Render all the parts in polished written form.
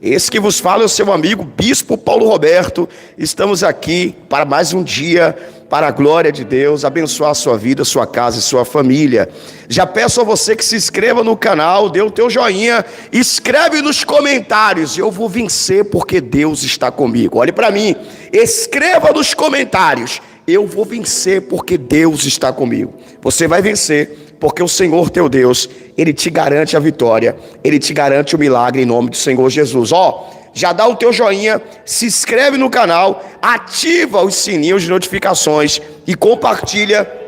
Esse que vos fala é o seu amigo Bispo Paulo Roberto. Estamos aqui para mais um dia, para a glória de Deus, abençoar a sua vida, sua casa e sua família. Já peço a você que se inscreva no canal, dê o teu joinha, escreve nos comentários: eu vou vencer porque Deus está comigo. Olhe para mim, escreva nos comentários: eu vou vencer porque Deus está comigo. Você vai vencer porque o Senhor teu Deus, Ele te garante a vitória, Ele te garante o milagre em nome do Senhor Jesus. Já dá o teu joinha, se inscreve no canal, ativa os sininhos de notificações e compartilha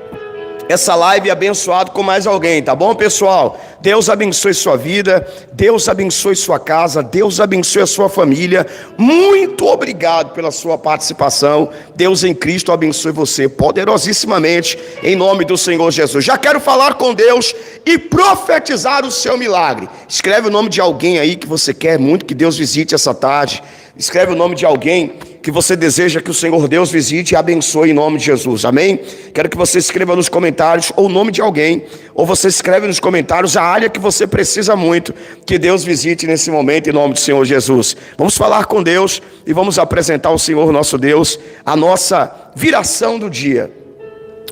essa live abençoada com mais alguém, tá bom, pessoal? Deus abençoe sua vida, Deus abençoe sua casa, Deus abençoe a sua família. Muito obrigado pela sua participação. Deus em Cristo abençoe você poderosíssimamente, em nome do Senhor Jesus. Já quero falar com Deus e profetizar o seu milagre. Escreve o nome de alguém aí que você quer muito que Deus visite essa tarde. Escreve o nome de alguém que você deseja que o Senhor Deus visite e abençoe em nome de Jesus, amém? Quero que você escreva nos comentários ou o nome de alguém, ou você escreve nos comentários a área que você precisa muito que Deus visite nesse momento em nome do Senhor Jesus. Vamos falar com Deus e vamos apresentar ao Senhor nosso Deus a nossa viração do dia,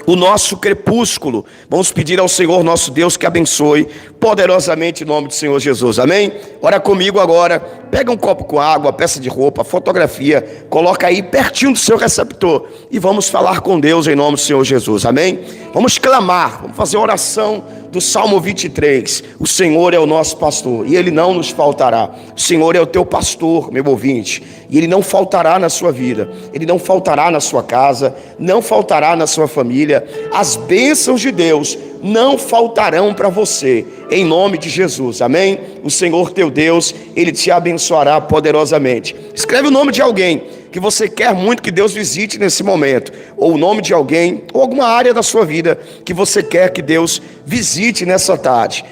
o nosso crepúsculo. Vamos pedir ao Senhor nosso Deus que abençoe poderosamente em nome do Senhor Jesus, amém? Ora comigo agora, pega um copo com água, peça de roupa, fotografia, coloca aí pertinho do seu receptor e vamos falar com Deus em nome do Senhor Jesus, amém? Vamos clamar, vamos fazer a oração do Salmo 23, o Senhor é o nosso pastor e Ele não nos faltará. O Senhor é o teu pastor, meu ouvinte, e Ele não faltará na sua vida, Ele não faltará na sua casa, não faltará na sua família. As bênçãos de Deus não faltarão para você, em nome de Jesus, amém? O Senhor teu Deus, Ele te abençoará poderosamente. Escreve o nome de alguém que você quer muito que Deus visite nesse momento, ou o nome de alguém, ou alguma área da sua vida que você quer que Deus visite nessa tarde.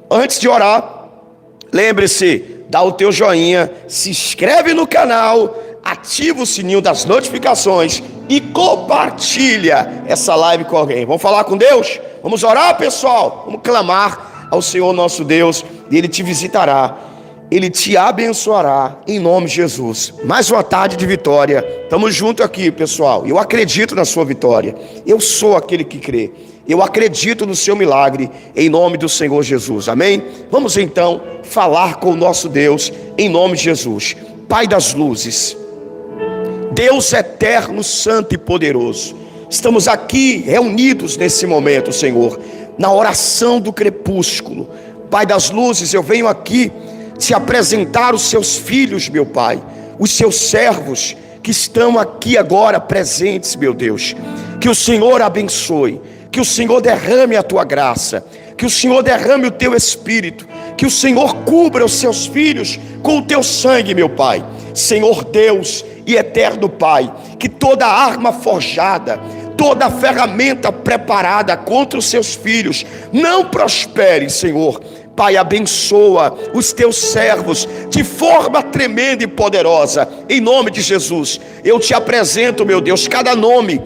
Antes de orar, lembre-se, dá o teu joinha, se inscreve no canal, ativa o sininho das notificações e compartilha essa live com alguém. Vamos falar com Deus? Vamos orar, pessoal? Vamos clamar ao Senhor nosso Deus e Ele te visitará, Ele te abençoará em nome de Jesus. Mais uma tarde de vitória. Estamos juntos aqui, pessoal. Eu acredito na sua vitória. Eu sou aquele que crê. Eu acredito no seu milagre em nome do Senhor Jesus, amém? Vamos então falar com o nosso Deus em nome de Jesus. Pai das luzes, Deus eterno, santo e poderoso, estamos aqui reunidos nesse momento, Senhor, na oração do crepúsculo. Pai das luzes, eu venho aqui te apresentar os seus filhos, meu Pai, os seus servos que estão aqui agora presentes, meu Deus. Que o Senhor abençoe, que o Senhor derrame a tua graça, que o Senhor derrame o teu espírito, que o Senhor cubra os seus filhos com o teu sangue, meu Pai. Senhor Deus e eterno Pai, que toda arma forjada, toda ferramenta preparada contra os seus filhos não prospere, Senhor. Pai, abençoa os teus servos de forma tremenda e poderosa, em nome de Jesus. Eu te apresento, meu Deus, cada nome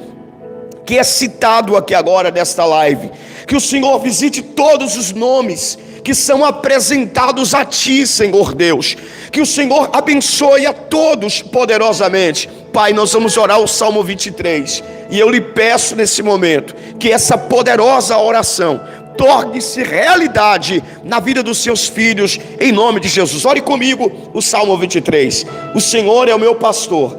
que é citado aqui agora nesta live, que o Senhor visite todos os nomes que são apresentados a ti, Senhor Deus, que o Senhor abençoe a todos poderosamente. Pai, nós vamos orar o Salmo 23, e eu lhe peço nesse momento, que essa poderosa oração torne-se realidade na vida dos seus filhos, em nome de Jesus. Ore comigo o Salmo 23, o Senhor é o meu pastor,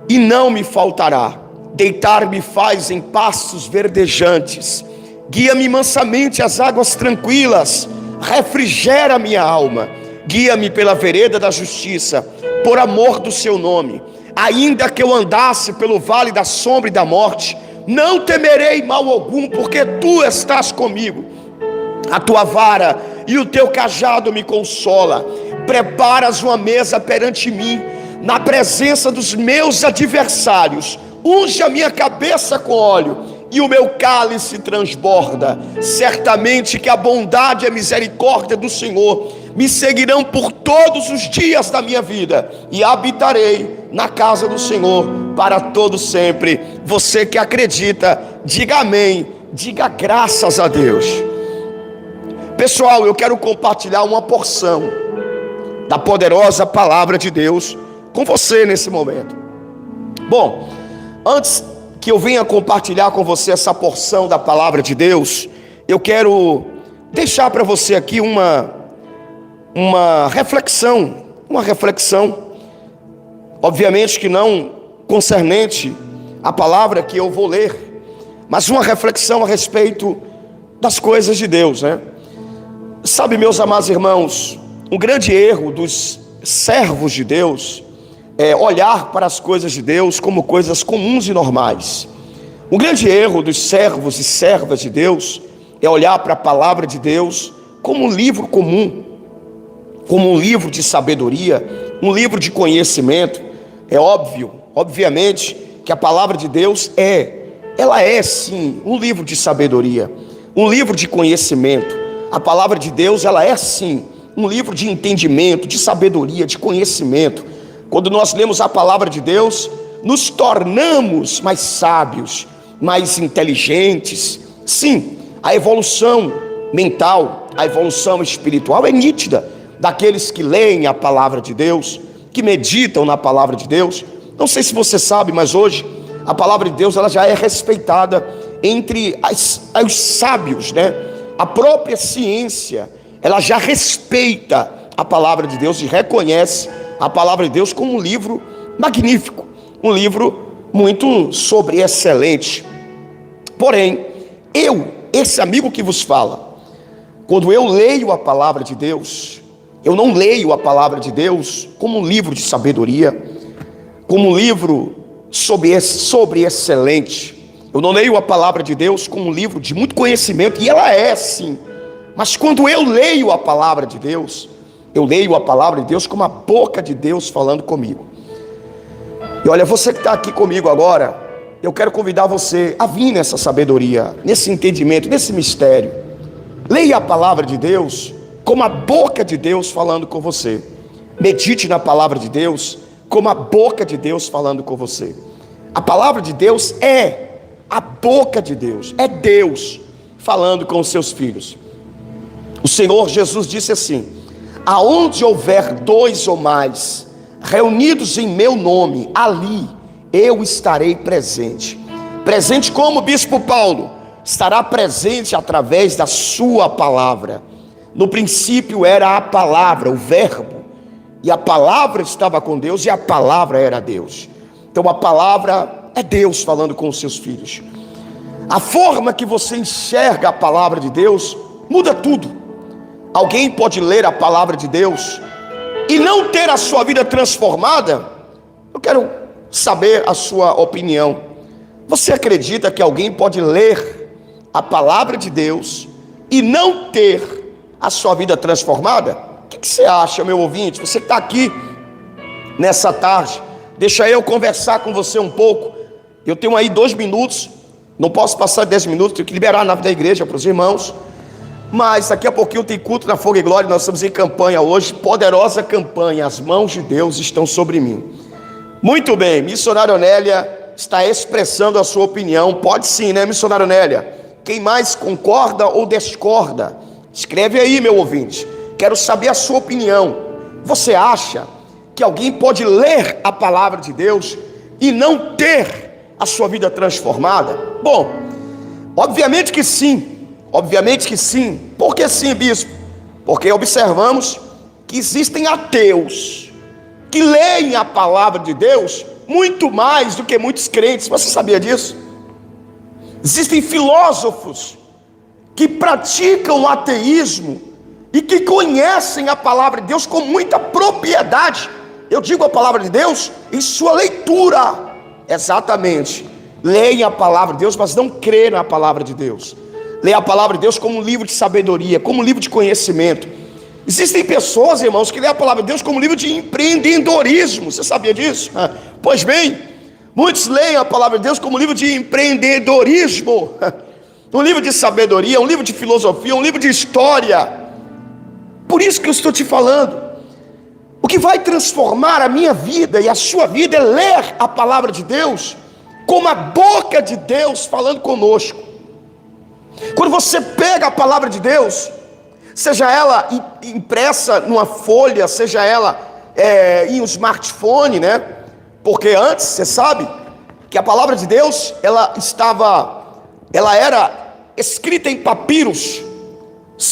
e não me faltará. Deitar-me faz em pastos verdejantes, guia-me mansamente às águas tranquilas, refrigera minha alma, guia-me pela vereda da justiça, por amor do seu nome. Ainda que eu andasse pelo vale da sombra e da morte, não temerei mal algum, porque tu estás comigo. A tua vara e o teu cajado me consola. Preparas uma mesa perante mim, na presença dos meus adversários. Unge a minha cabeça com óleo, e o meu cálice transborda. Certamente que a bondade e a misericórdia do Senhor me seguirão por todos os dias da minha vida, e habitarei na casa do Senhor para todo sempre. Você que acredita, diga amém, diga graças a Deus. Pessoal, eu quero compartilhar uma porção da poderosa palavra de Deus com você nesse momento. Bom, antes que eu venha compartilhar com você essa porção da palavra de Deus, eu quero deixar para você aqui uma reflexão, obviamente que não concernente à palavra que eu vou ler, mas uma reflexão a respeito das coisas de Deus, né? Sabe, meus amados irmãos, um grande erro dos servos de Deus é olhar para as coisas de Deus como coisas comuns e normais. Um grande erro dos servos e servas de Deus é olhar para a palavra de Deus como um livro comum, como um livro de sabedoria, um livro de conhecimento. É obviamente, que a palavra de Deus ela é sim um livro de sabedoria, um livro de conhecimento. A palavra de Deus, ela é sim um livro de entendimento, de sabedoria, de conhecimento. Quando nós lemos a palavra de Deus, nos tornamos mais sábios, mais inteligentes. Sim, a evolução mental, a evolução espiritual é nítida daqueles que leem a palavra de Deus, que meditam na palavra de Deus. Não sei se você sabe, mas hoje a palavra de Deus ela já é respeitada entre os sábios, né? A própria ciência, ela já respeita a palavra de Deus e reconhece a palavra de Deus como um livro magnífico, um livro muito sobreexcelente. Porém, esse amigo que vos fala, quando eu leio a palavra de Deus, eu não leio a palavra de Deus como um livro de sabedoria, como um livro sobreexcelente. Eu não leio a palavra de Deus como um livro de muito conhecimento, e ela é sim. Mas quando eu leio a palavra de Deus, eu leio a palavra de Deus como a boca de Deus falando comigo. E olha, você que está aqui comigo agora, eu quero convidar você a vir nessa sabedoria, nesse entendimento, nesse mistério. Leia a palavra de Deus como a boca de Deus falando com você. Medite na palavra de Deus como a boca de Deus falando com você. A palavra de Deus é a boca de Deus, é Deus falando com os seus filhos. O Senhor Jesus disse assim: aonde houver 2 ou mais reunidos em meu nome, ali eu estarei presente. Presente como, bispo Paulo? Estará presente através da sua palavra. No princípio era a palavra, o verbo, e a palavra estava com Deus e a palavra era Deus. Então a palavra é Deus falando com os seus filhos. A forma que você enxerga a palavra de Deus muda tudo. Alguém pode ler a palavra de Deus e não ter a sua vida transformada? Eu quero saber a sua opinião. Você acredita que alguém pode ler a palavra de Deus e não ter a sua vida transformada? O que você acha, meu ouvinte? Você que está aqui nessa tarde, deixa eu conversar com você um pouco. Eu tenho aí 2 minutos, não posso passar 10 minutos, tenho que liberar a nave da igreja para os irmãos. Mas daqui a pouquinho tem culto na Fogo e Glória. Nós estamos em campanha hoje, poderosa campanha. As mãos de Deus estão sobre mim. Muito bem, missionária Onélia está expressando a sua opinião. Pode sim, né, missionária Onélia? Quem mais concorda ou discorda? Escreve aí, meu ouvinte. Quero saber a sua opinião. Você acha que alguém pode ler a palavra de Deus e não ter a sua vida transformada? Bom, obviamente que sim. Obviamente que sim. Por que sim, bispo? Porque observamos que existem ateus que leem a palavra de Deus muito mais do que muitos crentes. Você sabia disso? Existem filósofos que praticam o ateísmo e que conhecem a palavra de Deus com muita propriedade. Eu digo a palavra de Deus em sua leitura. Exatamente. Leem a palavra de Deus, mas não creem na palavra de Deus. Leia a palavra de Deus como um livro de sabedoria, como um livro de conhecimento. Existem pessoas, irmãos, que leem a palavra de Deus como um livro de empreendedorismo. Você sabia disso? Pois bem, muitos leem a palavra de Deus como um livro de empreendedorismo, um livro de sabedoria, um livro de filosofia, um livro de história. Por isso que eu estou te falando. O que vai transformar a minha vida e a sua vida é ler a palavra de Deus como a boca de Deus falando conosco. Quando você pega a palavra de Deus, seja ela impressa numa folha, seja ela em um smartphone, né? Porque antes, você sabe, que a palavra de Deus, ela era escrita em papiros,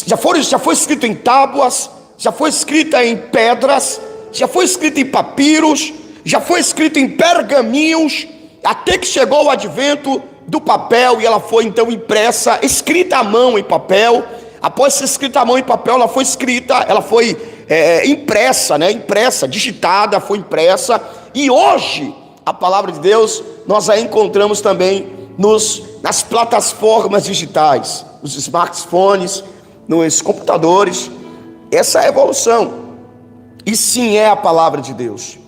já foi escrito em tábuas, já foi escrita em pedras, já foi escrita em papiros, já foi escrita em pergaminhos, até que chegou o advento do papel, e ela foi então impressa, escrita à mão em papel. Após ser escrita à mão em papel, ela foi impressa, né? Impressa, digitada, foi impressa. E hoje, a palavra de Deus, nós a encontramos também nas plataformas digitais, nos smartphones, nos computadores. Essa é a evolução. E sim, é a palavra de Deus.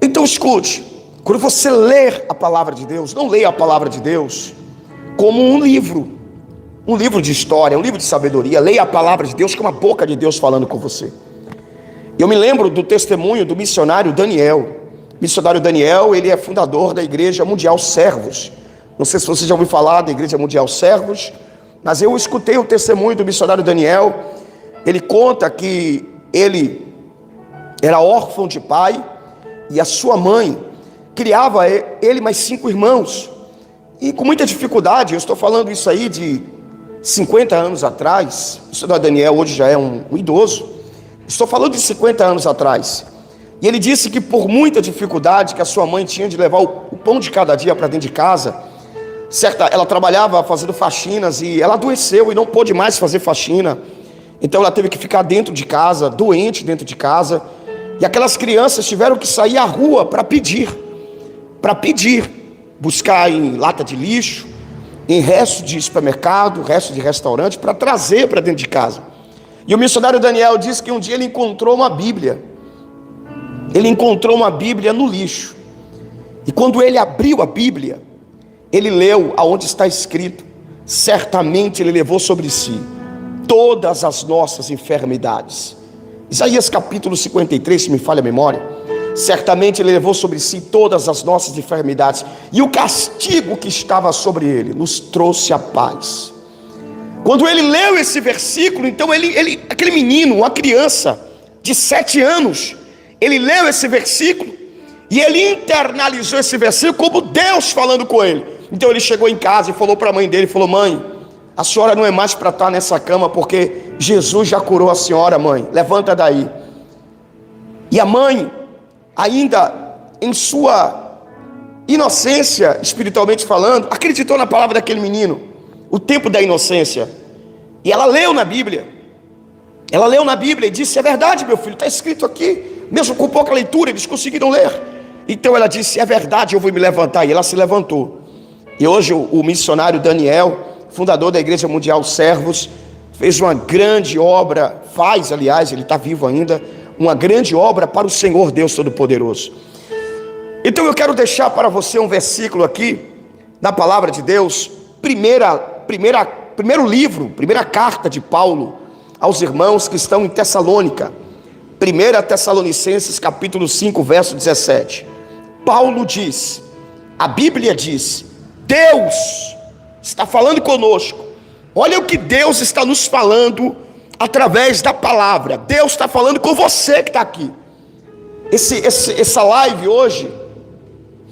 Então escute, quando você ler a palavra de Deus, não leia a palavra de Deus como um livro de história, um livro de sabedoria. Leia a palavra de Deus como a boca de Deus falando com você. Eu me lembro do testemunho do missionário Daniel. O missionário Daniel, ele é fundador da Igreja Mundial Servos. Não sei se você já ouviu falar da Igreja Mundial Servos, mas eu escutei o testemunho do missionário Daniel. Ele conta que ele era órfão de pai, e a sua mãe criava ele mais 5 irmãos, e com muita dificuldade. Eu estou falando isso aí de 50 anos atrás. O missionário Daniel hoje já é um idoso. Estou falando de 50 anos atrás. E ele disse que por muita dificuldade que a sua mãe tinha de levar o pão de cada dia para dentro de casa, ela trabalhava fazendo faxinas, e ela adoeceu e não pôde mais fazer faxina. Então ela teve que ficar dentro de casa, doente dentro de casa. E aquelas crianças tiveram que sair à rua para pedir, buscar em lata de lixo, em resto de supermercado, resto de restaurante, para trazer para dentro de casa. E o missionário Daniel disse que um dia ele encontrou uma Bíblia. Ele encontrou uma Bíblia no lixo. E quando ele abriu a Bíblia, ele leu aonde está escrito: certamente ele levou sobre si todas as nossas enfermidades. Isaías capítulo 53, se me falha a memória. Certamente ele levou sobre si todas as nossas enfermidades, e o castigo que estava sobre ele nos trouxe a paz. Quando ele leu esse versículo, então aquele menino, uma criança de 7 anos, ele leu esse versículo e ele internalizou esse versículo como Deus falando com ele. Então ele chegou em casa e falou para a mãe dele, falou: mãe, a senhora não é mais para estar nessa cama, porque Jesus já curou a senhora, mãe, levanta daí. E a mãe, ainda em sua inocência, espiritualmente falando, acreditou na palavra daquele menino, o tempo da inocência. E ela leu na Bíblia e disse: é verdade, meu filho, está escrito aqui. Mesmo com pouca leitura, eles conseguiram ler. Então ela disse: é verdade, eu vou me levantar. E ela se levantou. E hoje o missionário Daniel, fundador da Igreja Mundial Servos, fez uma grande obra, aliás, ele está vivo ainda, uma grande obra para o Senhor Deus Todo-Poderoso. Então eu quero deixar para você um versículo aqui, da palavra de Deus, primeira carta de Paulo aos irmãos que estão em Tessalônica, 1 Tessalonicenses capítulo 5, verso 17. Paulo diz, a Bíblia diz, Deus está falando conosco. Olha o que Deus está nos falando através da palavra. Deus está falando com você que está aqui. Essa live hoje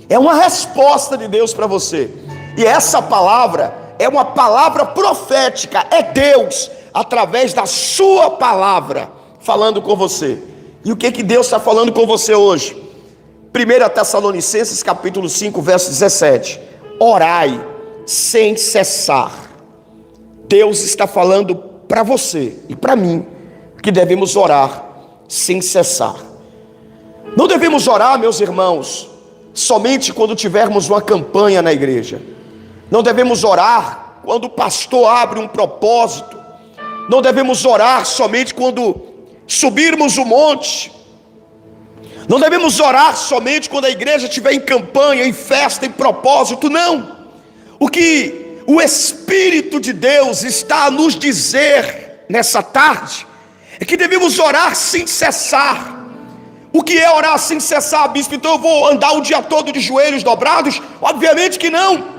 é uma resposta de Deus para você. E essa palavra é uma palavra profética. É Deus, através da sua palavra, falando com você. E o que Deus está falando com você hoje? 1 Tessalonicenses capítulo 5, verso 17. Orai sem cessar. Deus está falando para você e para mim que devemos orar sem cessar. Não devemos orar, meus irmãos, somente quando tivermos uma campanha na igreja. Não devemos orar quando o pastor abre um propósito. Não devemos orar somente quando subirmos o monte. Não devemos orar somente quando a igreja estiver em campanha, em festa, em propósito. Não. O que o Espírito de Deus está a nos dizer nessa tarde é que devemos orar sem cessar. O que é orar sem cessar, bispo? Então eu vou andar o dia todo de joelhos dobrados? Obviamente que não.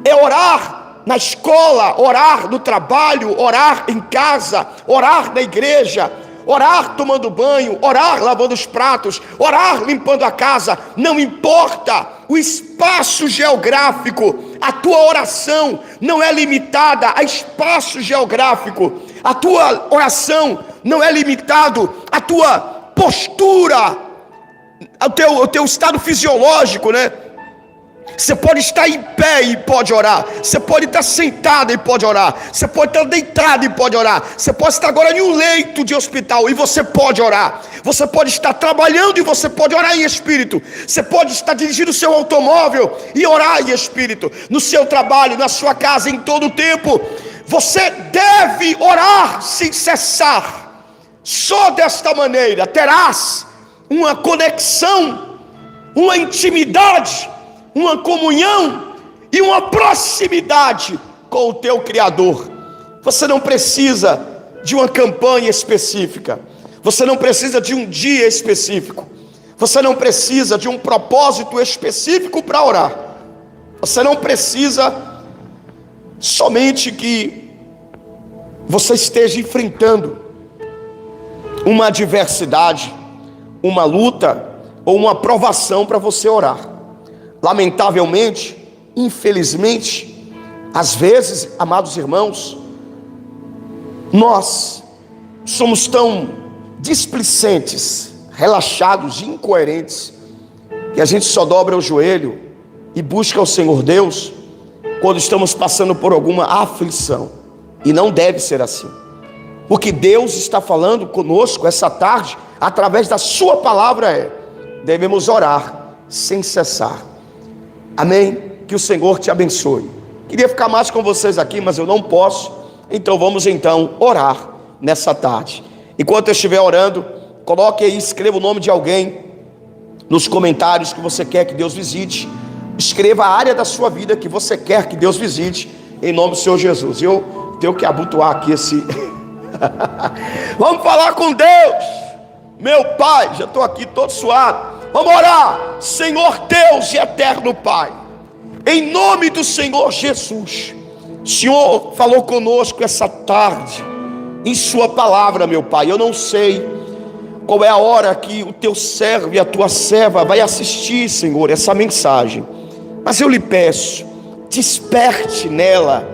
É orar na escola, orar no trabalho, orar em casa, orar na igreja, orar tomando banho, orar lavando os pratos, orar limpando a casa. Não importa o espaço geográfico, a tua oração não é limitada a espaço geográfico. A tua oração não é limitado à tua postura, ao teu estado fisiológico, né? Você pode estar em pé e pode orar. Você pode estar sentado e pode orar. Você pode estar deitado e pode orar. Você pode estar agora em um leito de hospital e você pode orar. Você pode estar trabalhando e você pode orar em espírito. Você pode estar dirigindo o seu automóvel e orar em espírito. No seu trabalho, na sua casa, em todo o tempo. Você deve orar sem cessar. Só desta maneira terás uma conexão, uma intimidade, uma comunhão e uma proximidade com o teu Criador. Você não precisa de uma campanha específica, você não precisa de um dia específico, você não precisa de um propósito específico para orar. Você não precisa somente que você esteja enfrentando uma adversidade, uma luta ou uma provação para você orar. Lamentavelmente, infelizmente, às vezes, amados irmãos, nós somos tão displicentes, relaxados, incoerentes, que a gente só dobra o joelho e busca o Senhor Deus quando estamos passando por alguma aflição. E não deve ser assim. O que Deus está falando conosco essa tarde, através da sua palavra, devemos orar sem cessar. Amém? Que o Senhor te abençoe. Queria ficar mais com vocês aqui, mas eu não posso. Então vamos orar nessa tarde. Enquanto eu estiver orando, coloque aí, escreva o nome de alguém nos comentários que você quer que Deus visite. Escreva a área da sua vida que você quer que Deus visite, em nome do Senhor Jesus. Eu tenho que abotoar aqui esse... Vamos falar com Deus. Meu Pai, já estou aqui todo suado. Vamos orar. Senhor Deus e eterno Pai, em nome do Senhor Jesus, o Senhor falou conosco essa tarde em sua palavra, meu Pai. Eu não sei qual é a hora que o teu servo e a tua serva vai assistir, Senhor, essa mensagem, mas eu lhe peço, desperte nela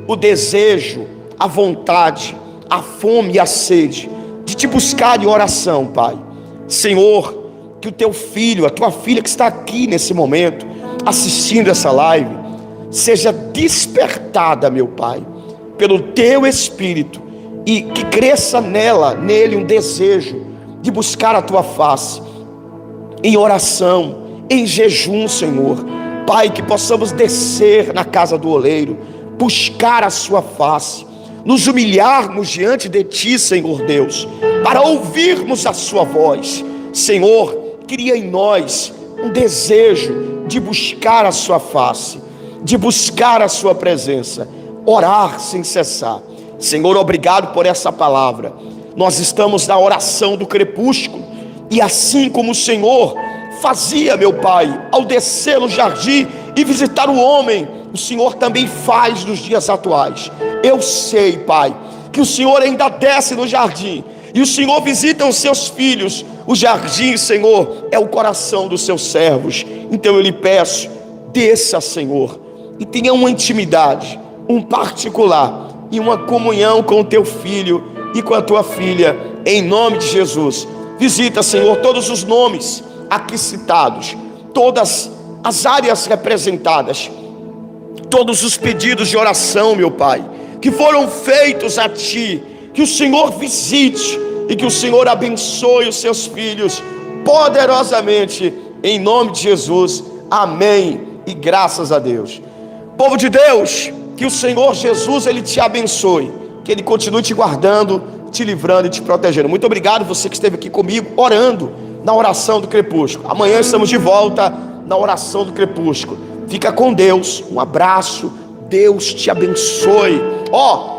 o desejo, a vontade, a fome e a sede de te buscar em oração, Pai. Senhor, que o teu filho, a tua filha que está aqui nesse momento, assistindo essa live, seja despertada, meu Pai, pelo teu Espírito, e que cresça nele um desejo de buscar a tua face, em oração, em jejum, Senhor. Pai, que possamos descer na casa do oleiro, buscar a sua face, nos humilharmos diante de ti, Senhor Deus, para ouvirmos a sua voz. Senhor, cria em nós um desejo de buscar a sua face, de buscar a sua presença, orar sem cessar. Senhor, obrigado por essa palavra. Nós estamos na oração do crepúsculo, e assim como o Senhor fazia, meu Pai, ao descer no jardim e visitar o homem, o Senhor também faz nos dias atuais. Eu sei, Pai, que o Senhor ainda desce no jardim e o Senhor visita os seus filhos. O jardim, Senhor, é o coração dos seus servos. Então eu lhe peço, desça, Senhor, e tenha uma intimidade, um particular e uma comunhão com o teu filho e com a tua filha, em nome de Jesus. Visita, Senhor, todos os nomes aqui citados, todas as áreas representadas, todos os pedidos de oração, meu Pai, que foram feitos a Ti, que o Senhor visite e que o Senhor abençoe os seus filhos poderosamente, em nome de Jesus. Amém e graças a Deus. Povo de Deus, que o Senhor Jesus, Ele te abençoe, que Ele continue te guardando, te livrando e te protegendo. Muito obrigado você que esteve aqui comigo, orando na oração do crepúsculo. Amanhã estamos de volta na oração do crepúsculo. Fica com Deus, um abraço, Deus te abençoe.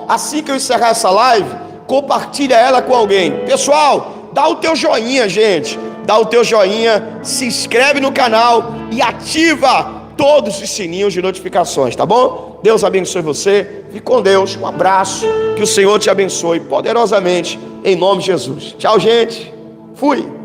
Assim que eu encerrar essa live, compartilha ela com alguém. Pessoal, dá o teu joinha, gente, dá o teu joinha, se inscreve no canal e ativa todos os sininhos de notificações, tá bom? Deus abençoe você, fique com Deus, um abraço, que o Senhor te abençoe poderosamente, em nome de Jesus. Tchau, gente, fui.